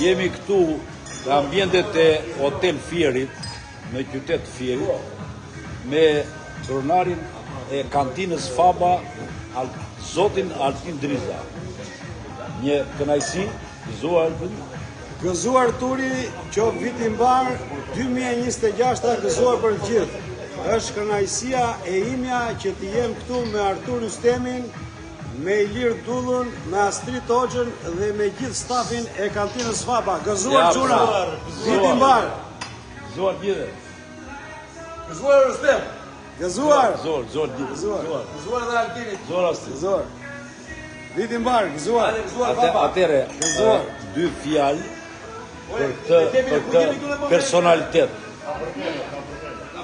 Jemi këtu në ambientet e Hotel Fierit, në qytet Fierit, me pronarin e kantinës Faba, zotin Altin Driza. Një kënaqësi, gëzuar turi që viti mbar 2026 ta gëzuar për të gjithë. Është kënaqësia e imja që të jem këtu me Artur Rustemin, me Ilir Dullun, me Astrid Hoxhën dhe me gjithë stafin e kantinës Faba. Gëzuar çuna. Viti mbar. Gëzuar gjithë. Gëzuar Rustem. Gëzuar. Gëzuar gjithë. Gëzuar dhe Altinit. Gëzuar Astrid. Gëzuar. Viti mbar, gëzuar. Atëre, dy fjalë për këtë personalitet.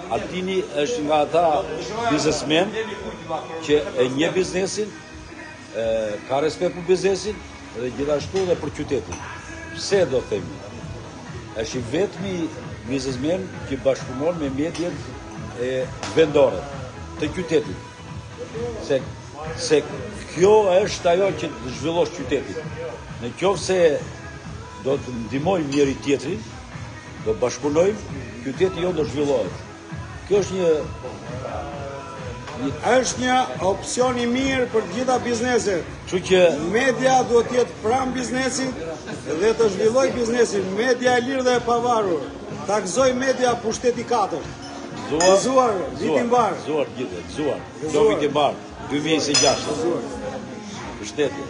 Altini është nga ata biznesmen që e njeh biznesin, ka respekt për biznesin dhe gjithashtu dhe për qytetin. Pse do themi? Është i vetmi biznesmen që bashkëpunon me mediat e vendore të qytetit. Se kjo është ajo që të zhvillosh qytetin. Në qoftë se do të ndihmojmë njëri tjetrin, do bashkëpunojmë, qyteti jonë do zhvillohet. Kjo është një opsion i mirë për gjitha bizneset. Kështu që media duhet të jetë pranë biznesit dhe të zhvillojë biznesin. Media e lirë dhe e pavarur. Ta gëzoj media pushteti 4. Gëzuar, viti mbar. Gëzuar gjithë, gëzuar. Viti mbar, 2026. Pushteti.